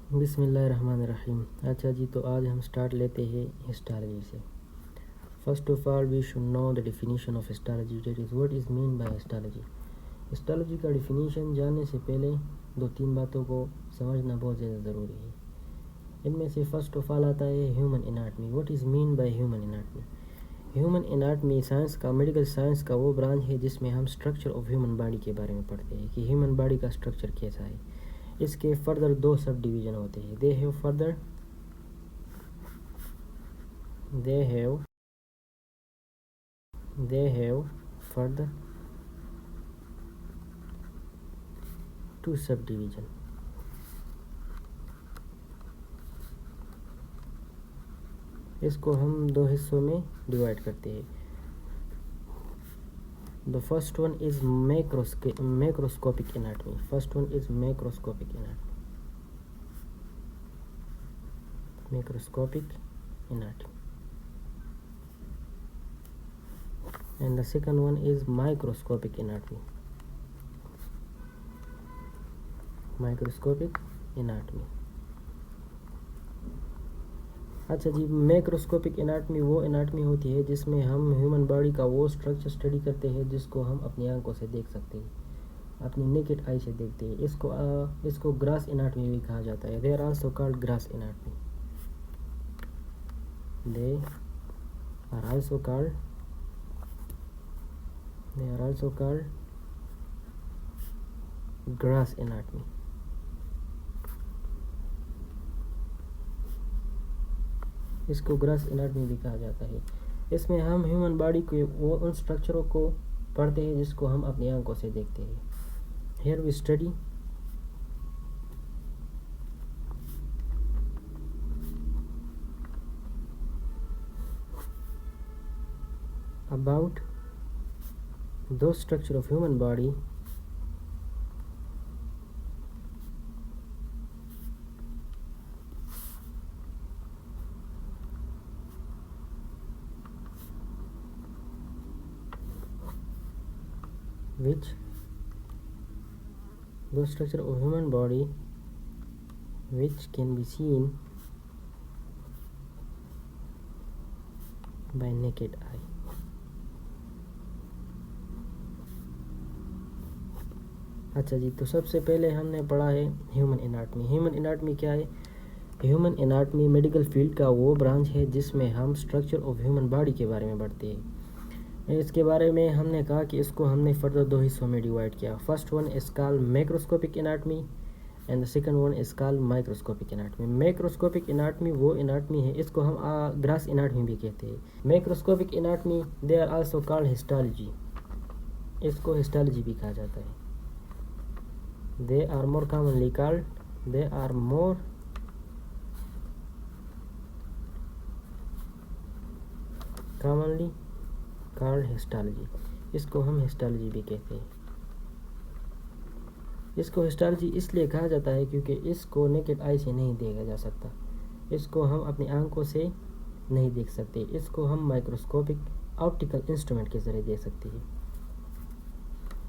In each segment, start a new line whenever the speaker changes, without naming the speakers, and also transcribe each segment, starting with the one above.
बिस्मिल्लाहिर्रहमानिर्रहीम। अच्छा जी, तो आज हम स्टार्ट लेते हैं हिस्टोलॉजी से। First of all we should know the definition of histology, that is what is mean by histology. Histology का डेफिनेशन जानने से पहले दो तीन बातों को समझना बहुत ज़्यादा ज़रूरी है। इनमें से फर्स्ट ऑफ ऑल आता है human anatomy. What is mean by human anatomy? Human anatomy science का, मेडिकल साइंस का वो ब्रांच है जिसमें हम स्ट्रक्चर ऑफ ह्यूमन बॉडी के बारे में पढ़ते हैं कि ह्यूमन बॉडी का स्ट्रक्चर कैसा है। इसके फर्दर दो सब डिवीज़न होते हैं। They have further two subdivision. इसको हम दो हिस्सों में डिवाइड करते हैं। The first one is macroscopic anatomy. Macroscopic anatomy and the second one is microscopic anatomy. अच्छा जी, मैक्रोस्कोपिक एनाटमी वो एनाटमी होती है जिसमें हम ह्यूमन बॉडी का वो स्ट्रक्चर स्टडी करते हैं जिसको हम अपनी आंखों से देख सकते हैं, अपनी नेकेड आई से देखते हैं। इसको ग्रास एनाटमी भी कहा जाता है। They are also called gross anatomy. They are also called grass anatomy. इसको ग्रास एनाटमी भी कहा जाता है। इसमें हम ह्यूमन बॉडी के वो उन स्ट्रक्चरों को पढ़ते हैं जिसको हम अपनी आंखों से देखते हैं। Here we study about those structure of human body which can be seen by naked eye. अच्छा जी, तो सबसे पहले हमने पढ़ा है ह्यूमन एनाटमी। ह्यूमन एनाटमी क्या है? ह्यूमन एनाटमी मेडिकल फील्ड का वो ब्रांच है जिसमें हम स्ट्रक्चर ऑफ ह्यूमन बॉडी के बारे में पढ़ते हैं। इसके बारे में हमने कहा कि इसको हमने फर्दर दो हिस्सों में डिवाइड किया। First one is called macroscopic anatomy and the second one is called microscopic anatomy. Macroscopic anatomy वो एनाटमी है, इसको हम ग्रास एनाटमी भी कहते हैं। Microscopic anatomy they are also called histology. इसको हिस्टोलॉजी भी कहा जाता है। They are more commonly called histology. इसको हम हिस्टोलॉजी भी कहते हैं। इसको हिस्टोलॉजी इसलिए कहा जाता है क्योंकि इसको नेकेड आई से नहीं देखा जा सकता, इसको हम अपनी आंखों से नहीं देख सकते। इसको हम माइक्रोस्कोपिक ऑप्टिकल इंस्ट्रूमेंट के ज़रिए देख सकते हैं।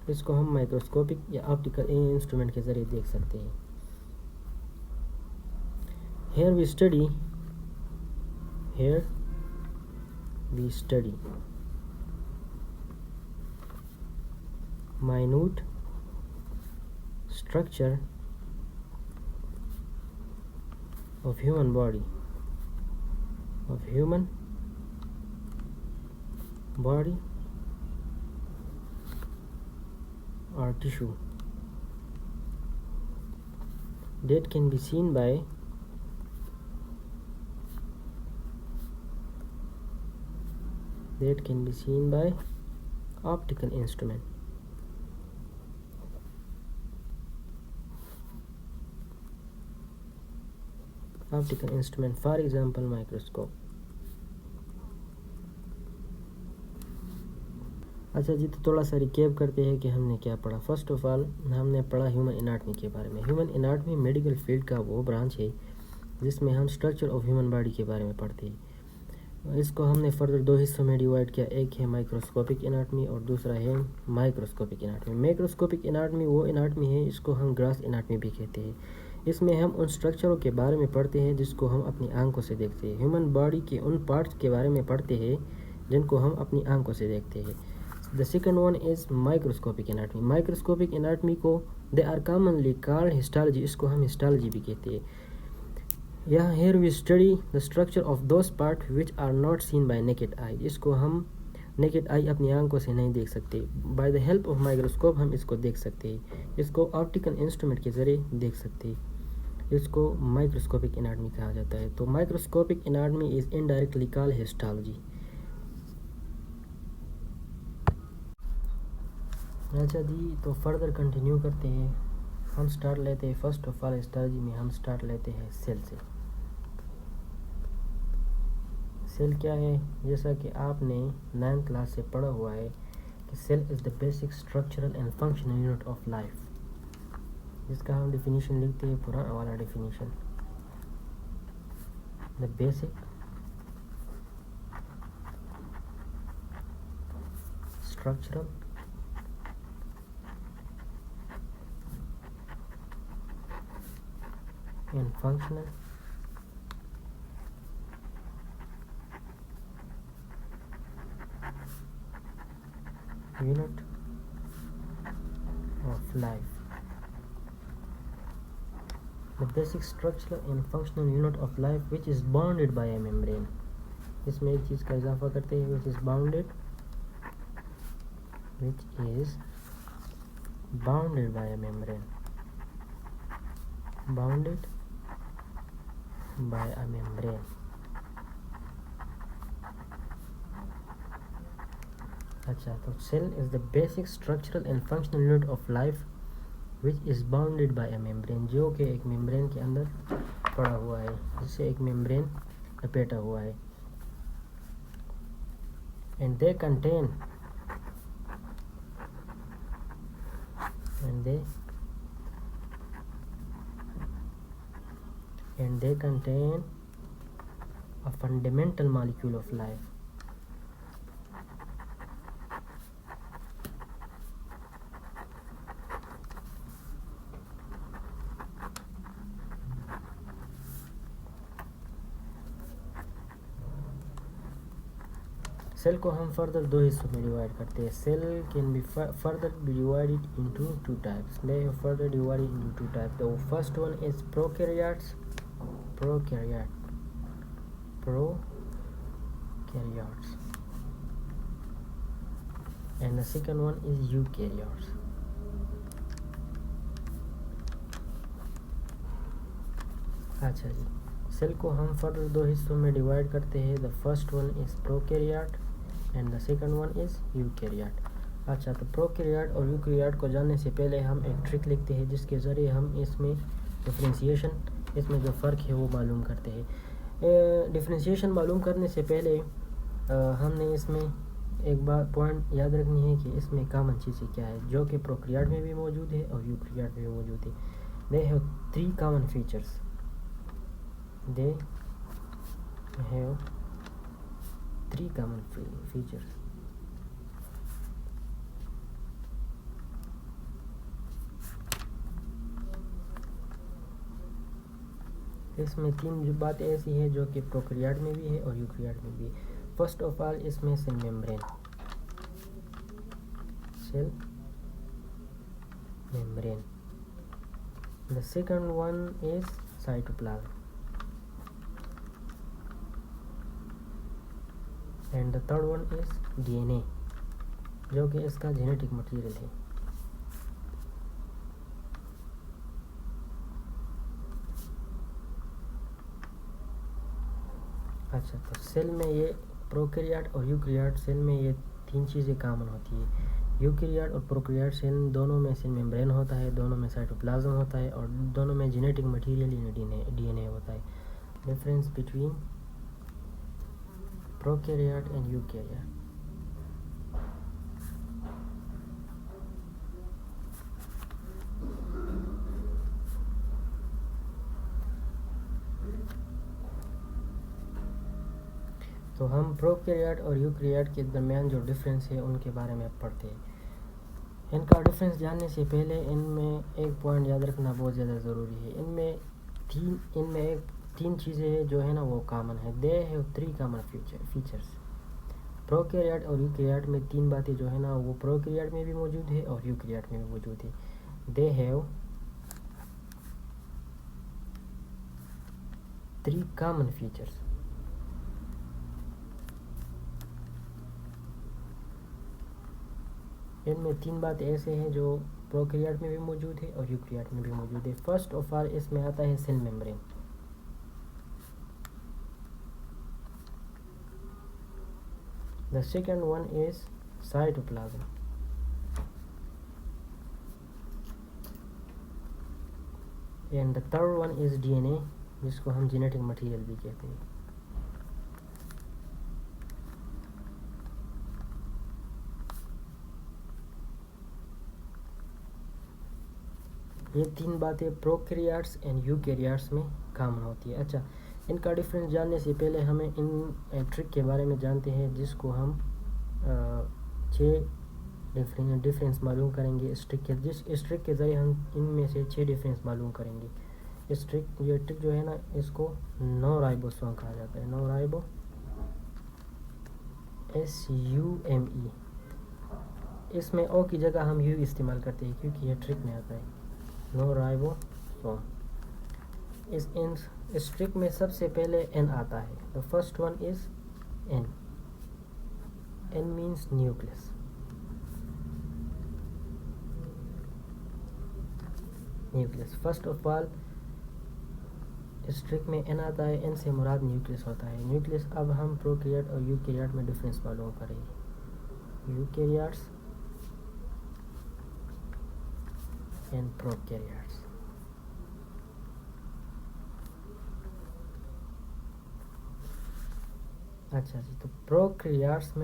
इसको हम माइक्रोस्कोपिक या ऑप्टिकल इंस्ट्रूमेंट के ज़रिए देख सकते हैं। Here we study minute structure of human body or tissue that can be seen by optical instrument. For example microscope. अच्छा जी, तो थोड़ा सा रिकैप करते हैं कि हमने क्या पढ़ा। फर्स्ट ऑफ ऑल हमने पढ़ा ह्यूमन एनाटमी के बारे में। ह्यूमन एनाटमी मेडिकल फील्ड का वो ब्रांच है जिसमें हम स्ट्रक्चर ऑफ ह्यूमन बॉडी के बारे में पढ़ते हैं। इसको हमने फर्दर दो हिस्सों में डिवाइड किया। एक है माइक्रोस्कोपिक एनाटमी और दूसरा है माइक्रोस्कोपिक एनाटमी। माइक्रोस्कोपिक एनाटमी वो एनाटमी है, इसको हम ग्रास एनाटमी भी कहते हैं। इसमें हम उन स्ट्रक्चरों के बारे में पढ़ते हैं जिसको हम अपनी आंखों से देखते हैं। ह्यूमन बॉडी के उन पार्ट्स के बारे में पढ़ते हैं जिनको हम अपनी आंखों से देखते हैं। The second one is microscopic anatomy. Microscopic anatomy को they are commonly called histology, इसको हम हिस्टोलॉजी भी कहते हैं। यहाँ here we study the structure of those part which are not seen by naked eye, इसको हम नेकेड आई अपनी आंखों से नहीं देख सकते। By the help of microscope हम इसको देख सकते हैं, इसको ऑप्टिकल इंस्ट्रूमेंट के ज़रिए देख सकते हैं। इसको माइक्रोस्कोपिक एनाटमी कहा जाता है। तो microscopic anatomy is indirectly called histology. अच्छा जी, तो फर्दर कंटिन्यू करते हैं। हम स्टार्ट लेते हैं फर्स्ट ऑफ ऑल हिस्टोलॉजी में हम स्टार्ट लेते हैं सेल से। सेल क्या है? जैसा कि आपने 9th क्लास से पढ़ा हुआ है कि cell is the basic structural and functional unit of life, जिसका हम डिफिनीशन लिखते हैं, पुराना वाला definition. The basic structural and functional unit of life. The basic structural and functional unit of life which is bounded by a membrane. इसमें एक चीज़ का इजाफा करते हैं, which is bounded by a membrane. Bounded by a membrane. अच्छा, तो cell is the basic structural and functional unit of life which is bounded by a membrane, जो कि एक मेम्ब्रेन के अंदर पड़ा हुआ है, जिसे एक मेम्ब्रेन लपेटा हुआ है। And they contain a fundamental molecule of life. Cell को हम फर्दर दो हिस्सों में डिवाइड करते हैं। Cell can be further be divided into two types. They have further divided into two types. The first one is prokaryotes and the second one is eukaryotes. अच्छा जी, cell को हम फर्दर दो हिस्सों में डिवाइड करते हैं। The first one is prokaryote and the second one is eukaryote. अच्छा, तो प्रोकैरियोट और यूकैरियोट को जानने से पहले हम एक ट्रिक लिखते हैं जिसके ज़रिए हम इसमें डिफरेंशिएशन, इसमें जो फ़र्क है वो मालूम करते हैं। डिफरेंशिएशन मालूम करने से पहले हमने इसमें एक बात पॉइंट याद रखनी है कि इसमें कॉमन चीज़ें क्या है, जो कि प्रोकैरियोट में भी मौजूद है और यूकैरियोट में भी मौजूद है। They have 3 common features. They have 3 common features. इसमें 3 बातें ऐसी हैं जो कि प्रोकैरियोट में भी है और यूकैरियोट में भी है। फर्स्ट ऑफ ऑल इसमें cell membrane, the second one is cytoplasm and the third one is DNA, जो कि इसका जेनेटिक मटेरियल है। अच्छा, तो सेल में ये प्रोकैरियोट और यूकैरियोट सेल में ये 3 चीज़ें कॉमन होती है। यूकैरियोट और प्रोकैरियोट सेल दोनों में सेल मेम्ब्रेन होता है, दोनों में साइटोप्लाज्म होता है और दोनों में जेनेटिक मटेरियल यानी DNA होता है। Difference between prokaryote and eukaryote. तो हम प्रोकैरियोट और यूकैरियोट के दरमियान जो डिफरेंस है उनके बारे में अब पढ़ते हैं। इनका डिफरेंस जानने से पहले इनमें एक पॉइंट याद रखना बहुत ज़्यादा ज़रूरी है। इनमें तीन चीज़ें जो है ना वो कॉमन है। They have 3 common features. Prokaryote और यूकैरियोट में 3 बातें जो है ना वो प्रोकैरियोट में भी मौजूद है और यूकैरियोट में भी मौजूद है। They have 3 common features. इनमें 3 बातें ऐसे हैं जो प्रोकैरियोट में भी मौजूद है और यूकैरियोट में भी मौजूद है। फर्स्ट ऑफ ऑल इसमें आता है cell membrane. The second one is cytoplasm. And the third one is DNA, जिसको हम जेनेटिक मटेरियल भी कहते हैं। ये 3 बातें प्रोकैरियोट्स एंड यूकैरियोट्स में कॉमन होती है। अच्छा, इनका डिफरेंस जानने से पहले हमें इन ट्रिक के बारे में जानते हैं जिसको हम 6 डिफरेंस मालूम करेंगे इस ट्रिक के ज़रिए हम इनमें से 6 डिफरेंस मालूम करेंगे। ये ट्रिक जो है ना इसको नो राइबोसोम कहा जाता है। No ribo SUME। इसमें ओ की जगह हम यू इस्तेमाल करते हैं क्योंकि ये ट्रिक में आता है। No ribosome. इस ट्रिक में सबसे पहले N आता है। The first one is N। N means nucleus. First of all इस ट्रिक में N आता है। N से मुराद न्यूक्लियस होता है। न्यूक्लियस अब हम प्रोकैरियोट और यूकैरियोट में डिफरेंस मालूम करेंगे। Eukaryotes and prokaryotes. अच्छा जी, तो प्रोकैरियोट्स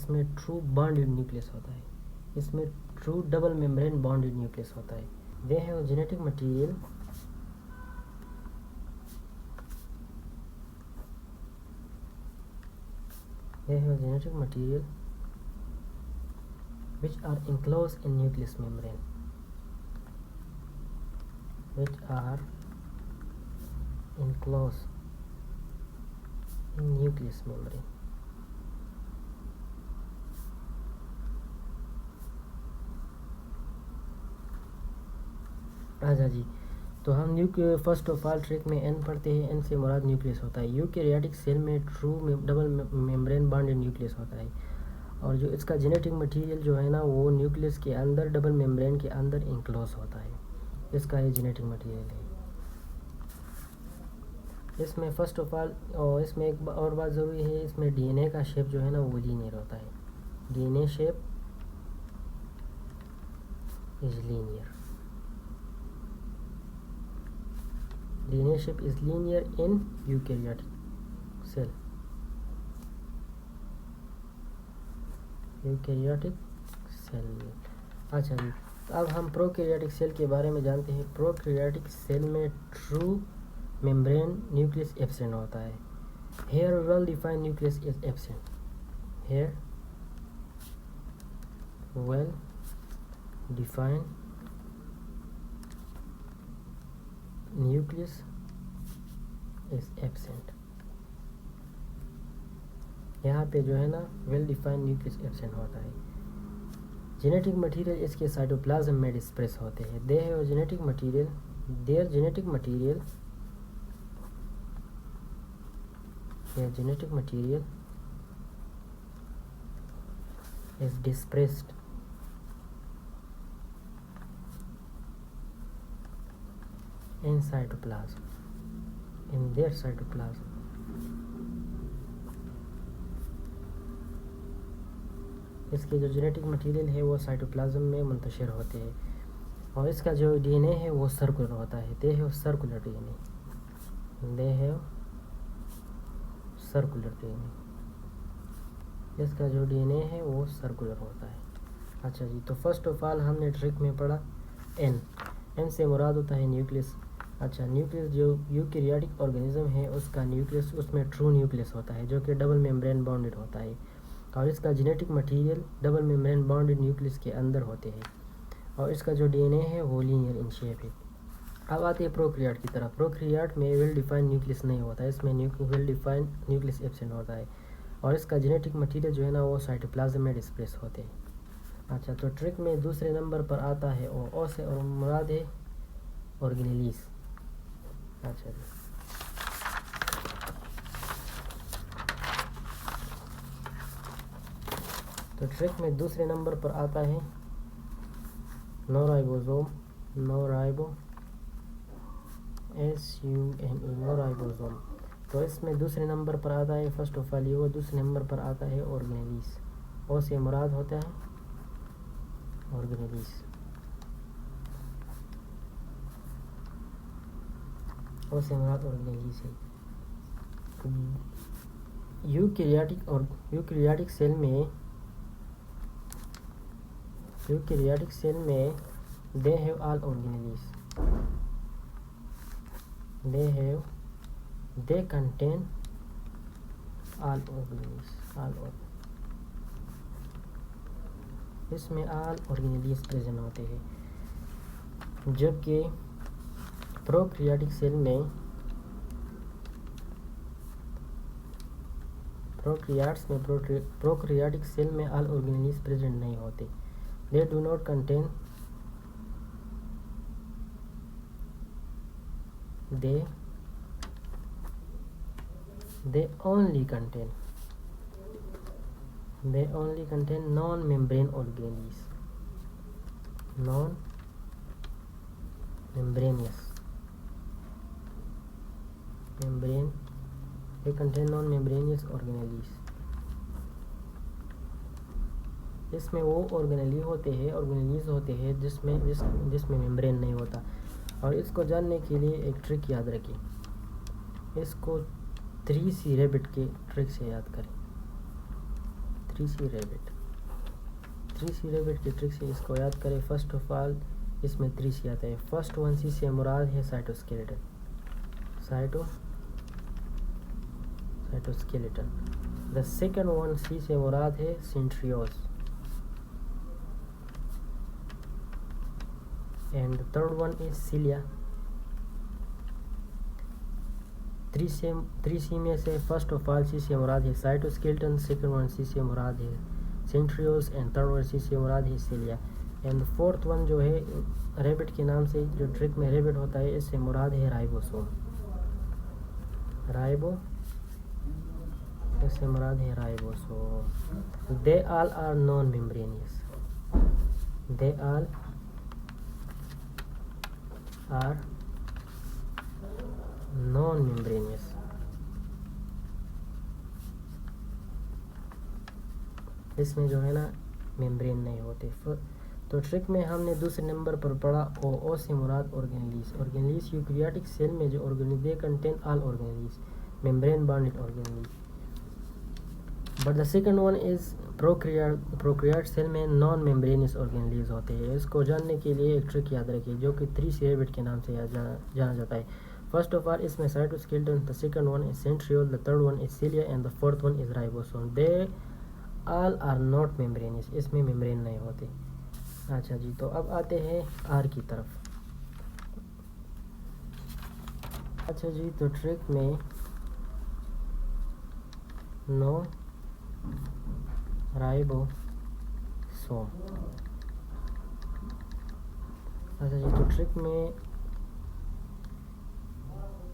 में ट्रू बॉन्डेड न्यूक्लियस होता है। इसमें true double membrane bonded nucleus होता है। They have genetic material which are enclosed in nucleus membrane. अच्छा जी, तो हम फर्स्ट ऑफ ऑल ट्रिक में N पढ़ते हैं। N से मुराद न्यूक्लियस होता है। यूकैरियोटिक सेल में true double membrane bonded nucleus होता है और जो इसका जेनेटिक मटेरियल जो है ना वो न्यूक्लियस के अंदर डबल मेम्ब्रेन के अंदर इंक्लोज होता है। इसका ये जेनेटिक मटेरियल है। इसमें फर्स्ट ऑफ ऑल और इसमें एक और बात ज़रूरी है, इसमें DNA का शेप जो है ना वो लीनियर होता है। DNA shape is linear. DNA shape is linear in eukaryotic cell. अच्छा जी, तो अब हम प्रोकैरियोटिक सेल के बारे में जानते हैं। प्रोकैरियोटिक सेल में ट्रू मेम्ब्रेन न्यूक्लियस एब्सेंट होता है। Here well defined nucleus is absent. Here well defined nucleus is absent. यहाँ पे जो है ना वेल डिफाइंड न्यूक्लियस एब्सेंट होता है। जेनेटिक मटेरियल इसके साइटोप्लाज्म में डिस्प्रेस होते हैं। There genetic material is dispersed in their cytoplasm. इसके जो जेनेटिक मटेरियल है वो साइटोप्लाज्म में मुंतशिर होते हैं और इसका जो DNA है वो सर्कुलर होता है। They have circular DNA। इसका जो DNA है वो सर्कुलर होता है। अच्छा जी, तो फर्स्ट ऑफ ऑल हमने ट्रिक में पढ़ा N से मुराद होता है न्यूक्लियस। अच्छा, न्यूक्लियस जो यूकैरियोटिक ऑर्गेनिज्म है उसका न्यूक्लियस उसमें ट्रू न्यूक्लियस होता है जो कि डबल मेम्ब्रेन बॉन्डेड होता है। और इसका genetic material double membrane bonded nucleus के अंदर होते हैं और इसका जो डीएनए है वो लीनियर इन शेप है। अब आते हैं प्रोकैरियोट की तरफ। प्रोकैरियोट में वेल डिफाइंड न्यूक्लियस नहीं होता है, इसमें वेल डिफाइंड न्यूक्लियस एब्सेंट होता है और इसका जेनेटिक मटेरियल जो है ना वो साइटोप्लाज्म में डिस्प्लेस होते हैं। अच्छा, तो ट्रिक में दूसरे नंबर पर आता है ओ से और मुराद है ऑर्गेनेलिस। अच्छा जी, तो ट्रिक में दूसरे नंबर पर आता है नोराइबोसोम, नोराइबो SUME, नोराइबोसोम। तो इसमें दूसरे नंबर पर आता है फर्स्ट ऑफ ऑल ये, दूसरे नंबर पर आता है ऑर्गेनेलिस। ओ से मुराद होता है ऑर्गेनेलिस, ओ से मुराद ऑर्गेनेलिस है। यूकैरियोटिक सेल में they have all organelles, they contain all organelles, इसमें all organelles प्रेजेंट होते हैं। जबकि प्रोकैरियोटिक सेल में प्रोकैरियोटिक सेल में all organelles प्रेजेंट नहीं होते। They do not contain, they only contain non-membrane organelles, they contain non-membranous organelles। इसमें वो ऑर्गेनेलिस होते हैं जिसमें मेम्ब्रेन नहीं होता। और इसको जानने के लिए एक ट्रिक याद रखिए, इसको 3C रैबिट के ट्रिक से याद करें। 3C रैबिट के ट्रिक से इसको याद करें। फर्स्ट ऑफ ऑल इसमें 3C आता है। फर्स्ट वन C से मुराद है cytoskeleton, the second one C से मुराद है सेंट्रियोज, and the third one is cilia। 3C में से फर्स्ट ऑफ ऑल C से मुराद है साइटोस्केलेटन, सेकंड वन C से मुराद है सेंट्रियोज एंड थर्ड वन C से मुराद है सिलिया। एंड फोर्थ वन जो है रैबिट के नाम से जो ट्रिक में रैबिट होता है इससे मुराद है राइबोसोम, इससे मुराद है ribosome. They all are non membranous, इसमें जो है ना मेम्ब्रेन नहीं होते। तो ट्रिक में हमने दूसरे नंबर पर पढ़ा ओ से मुराद ऑर्गेनेलिस यूकैरियोटिक सेल में जो organelles they contain all organelles membrane bonded organelles. But the second one is prokaryote cell में नॉन मेम्ब्रेनियस ऑर्गेनेलिस होते हैं। इसको जानने के लिए एक ट्रिक याद रखिए जो कि 3C रैबिट के नाम से जाना जाता है। फर्स्ट ऑफ ऑल इसमें cytoskeleton, the second one is centriole, the third one is cilia and the fourth one is ribosome. They all are not membranous, इसमें मेम्ब्रेन नहीं होते। अच्छा जी, तो अब आते हैं आर की तरफ। अच्छा जी, तो ट्रिक में नो राइबोसोम। अच्छा जी, तो ट्रिक में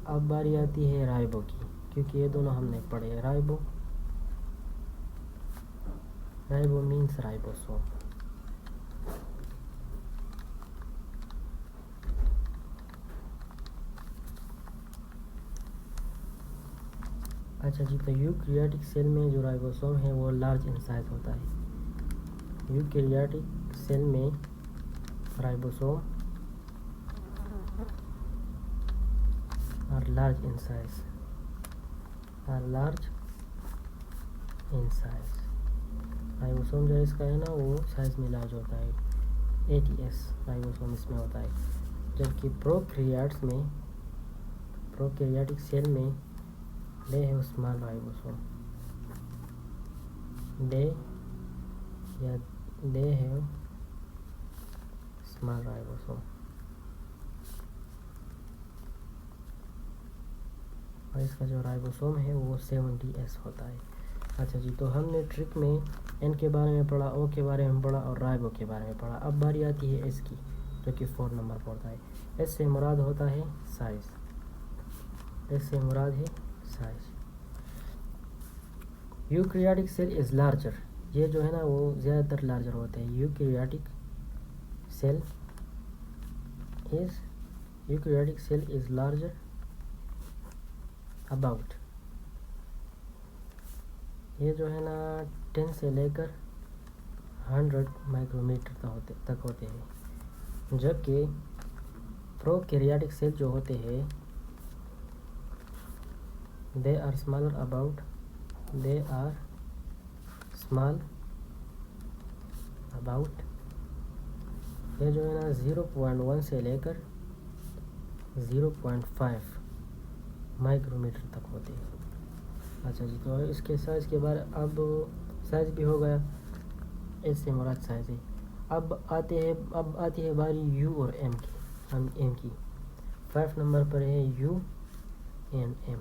अब बारी आती है राइबो की, क्योंकि ये दोनों हमने पढ़े। Ribo means ribosome. अच्छा जी, तो यूकैरियोटिक सेल में जो राइबोसोम है वो लार्ज इन साइज होता है। यूकैरियोटिक सेल में ribosome are large in size, ribosome जो इसका है ना वो साइज में लार्ज होता है। ATS राइबोसोम इसमें होता है। जबकि प्रोकैरियोटिक सेल में दे है स्मॉल राइबोसोम। they या they have small ribosome और इसका जो राइबोसोम है वो 70S होता है। अच्छा जी, तो हमने ट्रिक में एन के बारे में पढ़ा, ओ के बारे में पढ़ा और राइबो के बारे में पढ़ा। अब बारी आती है एस की, जो कि 4 नंबर पर होता है। एस से मुराद होता है साइज, एस से मुराद है size. Eukaryotic cell is larger, ये जो है ना वो ज़्यादातर लार्जर होते हैं। Eukaryotic cell is larger about, ये जो है ना 10 से लेकर 100 माइक्रोमीटर तक होते हैं, जबकि प्रोकैरियोटिक सेल जो होते हैं दे आर स्मॉल अबाउट ये जो है ना 0.1 से लेकर 0.5 माइक्रोमीटर तक होते हैं। अच्छा जी, तो इसके साइज़ के बारे, अब साइज़ भी हो गया, इससे मुराद साइज़ है। अब आती है बारी यू और एम की। हम एम की 5 नंबर पर है यू एंड एम।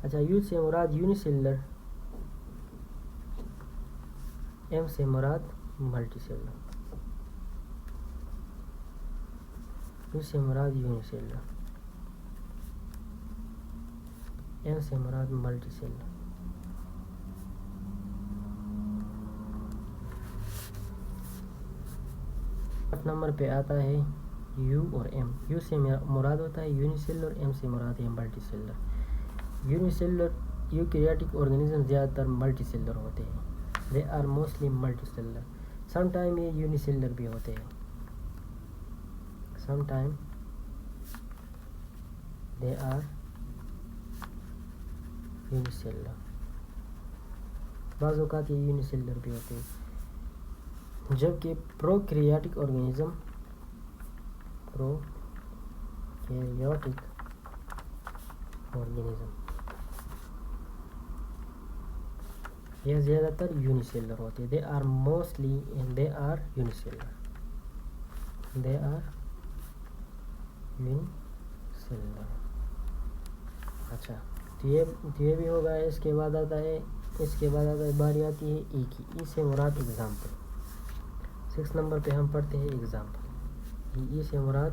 अच्छा, यू से मुराद यूनिसेलुलर, एम से मुराद मल्टीसेलुलर। यू से मुराद यूनिसेलुलर, एम से मुराद मल्टीसेलुलर। नंबर पे आता है यू और एम। यू से मुराद होता है यूनिसेलुलर, एम से मुराद है मल्टीसेलुलर। यूनिसेलुलर यूकैरियोटिक ऑर्गेनिज्म ज़्यादातर मल्टीसेलुलर होते हैं, they are mostly multicellular. Sometime ये यूनिसेलुलर भी होते हैं, समटाइम दे आर यूनिसेलुलर, बाज़ औक़ात ये यूनिसेलुलर भी होते हैं। जबकि प्रोकैरियोटिक ऑर्गेनिज्म ये ज़्यादातर यूनिसेलुलर होते हैं, दे आर यूनिसेलुलर। अच्छा, तो ये भी होगा। इसके बाद आता है बारी आती है ई की। ई से मुराद एग्जाम्पल। 6 नंबर पे हम पढ़ते हैं एग्जाम्पल। ई से मुराद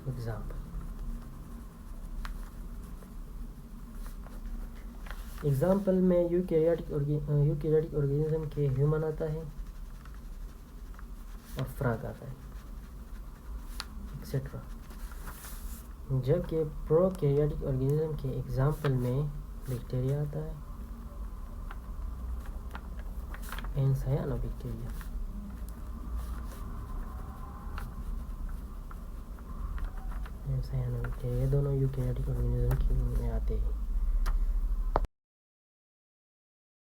एग्जाम्पल। एग्जाम्पल में यूकैरियोटिक ऑर्गेनिज्म के ह्यूमन आता है और फ्रॉग आता है, एक्सेट्रा। जबकि प्रोकैरियोटिक ऑर्गेनिज्म के एग्जाम्पल में बैक्टीरिया आता है एंड सायानोबैक्टीरिया। ये दोनों यूकैरियोटिक ऑर्गेनिज्म में आते हैं।